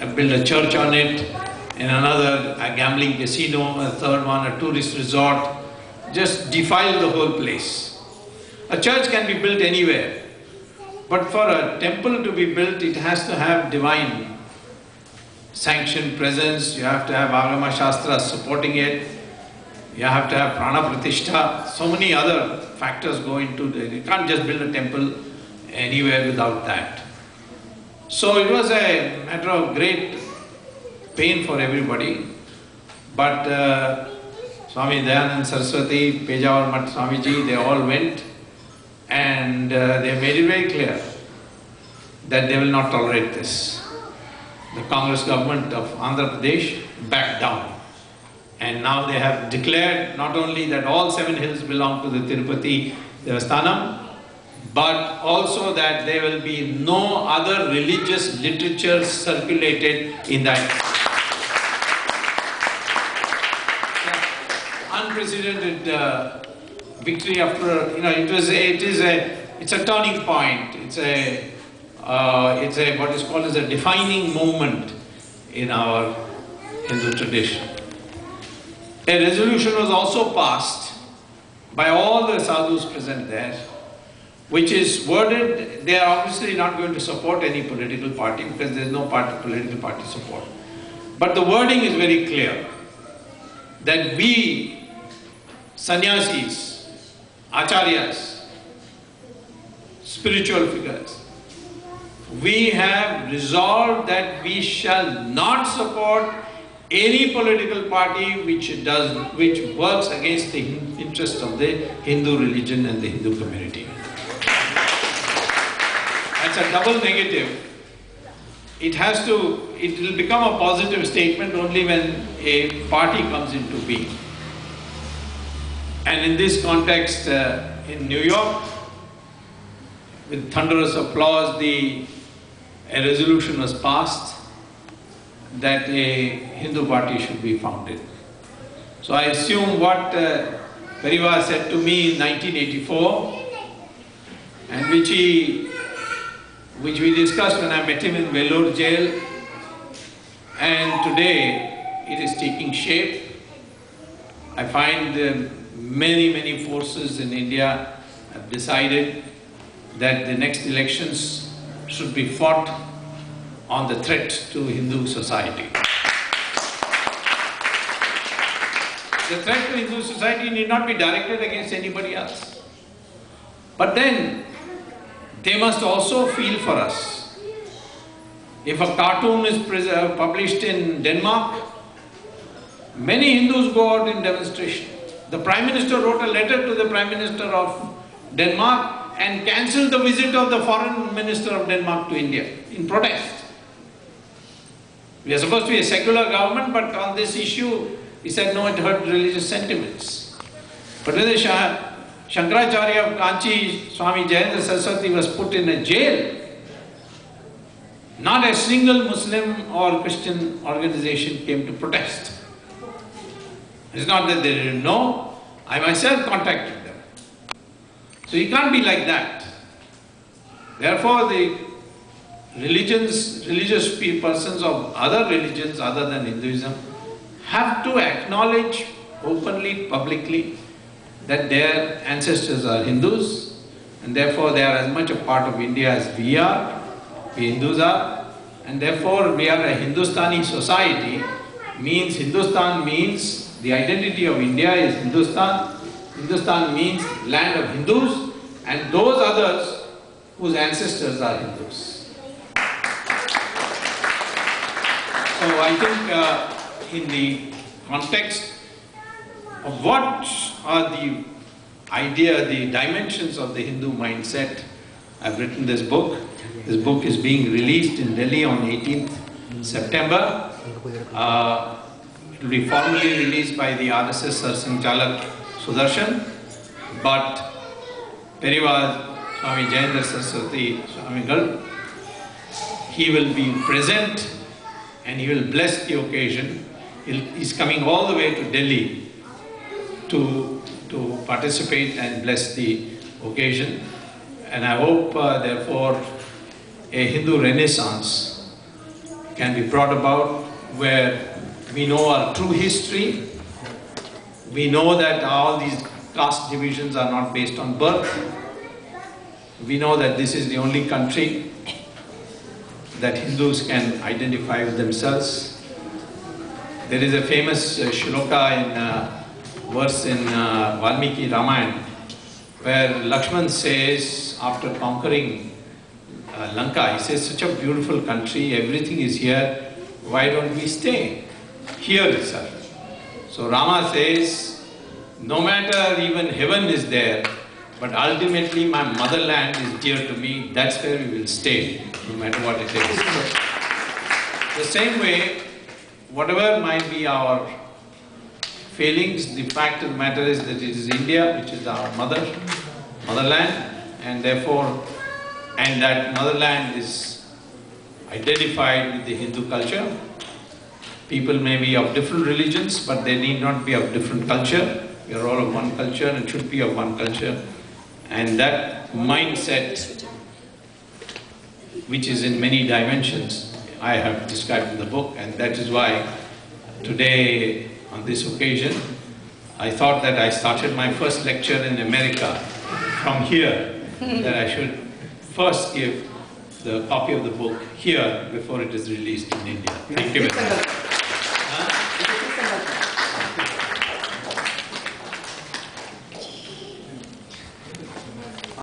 build a church on it, and another a gambling casino, a third one a tourist resort, just defile the whole place. A church can be built anywhere, but for a temple to be built, it has to have divine sanctioned presence, you have to have Agama Shastras supporting it, you have to have Prana Pratishtha, so many other factors go into it. You can't just build a temple anywhere without that. So it was a matter of great pain for everybody, but Swami Dayanand Saraswati, Pejawar Mat Swamiji, they all went and they made it very clear that they will not tolerate this. The Congress government of Andhra Pradesh backed down, and now they have declared not only that all 7 hills belong to the Tirupati Devasthanam, but also that there will be no other religious literature circulated in that. Unprecedented victory after, it's a turning point. It's a what is called as a defining moment in our Hindu tradition. A resolution was also passed by all the sadhus present there, which is worded, they are obviously not going to support any political party because there is no political party support. But the wording is very clear that we, sannyasis, acharyas, spiritual figures, we have resolved that we shall not support any political party which works against the interests of the Hindu religion and the Hindu community. That's a double negative. It will become a positive statement only when a party comes into being. And in this context, in New York, with thunderous applause, a resolution was passed that a Hindu party should be founded. So I assume what Perivar said to me in 1984, and which we discussed when I met him in Vellore jail, and today it is taking shape. I find many forces in India have decided that the next elections should be fought on the threat to Hindu society. The threat to Hindu society need not be directed against anybody else. But then, they must also feel for us. If a cartoon is published in Denmark, many Hindus go out in demonstration. The Prime Minister wrote a letter to the Prime Minister of Denmark and cancelled the visit of the Foreign Minister of Denmark to India in protest. We are supposed to be a secular government, but on this issue, he said no, it hurt religious sentiments. But when the Shankaracharya of Kanchi, Swami Jayanthi Saraswati was put in a jail, not a single Muslim or Christian organization came to protest. It's not that they didn't know, I myself contacted them. So you can't be like that. Therefore, the religious persons of other religions other than Hinduism have to acknowledge openly, publicly, that their ancestors are Hindus, and therefore they are as much a part of India as we are, we Hindus are, and therefore we are a Hindustani society. Hindustan means the identity of India is Hindustan. Hindustan means land of Hindus, and those others whose ancestors are Hindus. So I think in the context of what are the dimensions of the Hindu mindset, I've written this book. This book is being released in Delhi on 18th September. It will be formally released by the RSS Sarsanchalak Sudarshan, but Perivar Swami Jayendra Saraswati Swamigal, he will be present and he will bless the occasion. He's coming all the way to Delhi to participate and bless the occasion. And I hope, therefore, a Hindu renaissance can be brought about, where we know our true history, we know that all these caste divisions are not based on birth, we know that this is the only country that Hindus can identify with themselves. There is a famous shloka verse in Valmiki Ramayana, where Lakshman says, after conquering Lanka, he says, such a beautiful country, everything is here, why don't we stay here itself? So Rama says, no matter even heaven is there, but ultimately my motherland is dear to me, that's where we will stay, no matter what it is. The same way, whatever might be our failings, the fact of the matter is that it is India, which is our motherland, and therefore, and that motherland is identified with the Hindu culture. People may be of different religions, but they need not be of different culture. We are all of one culture and should be of one culture. And that mindset, which is in many dimensions, I have described in the book, and that is why today, on this occasion, I thought that I started my first lecture in America from here, that I should first give the copy of the book here before it is released in India. Thank you very much.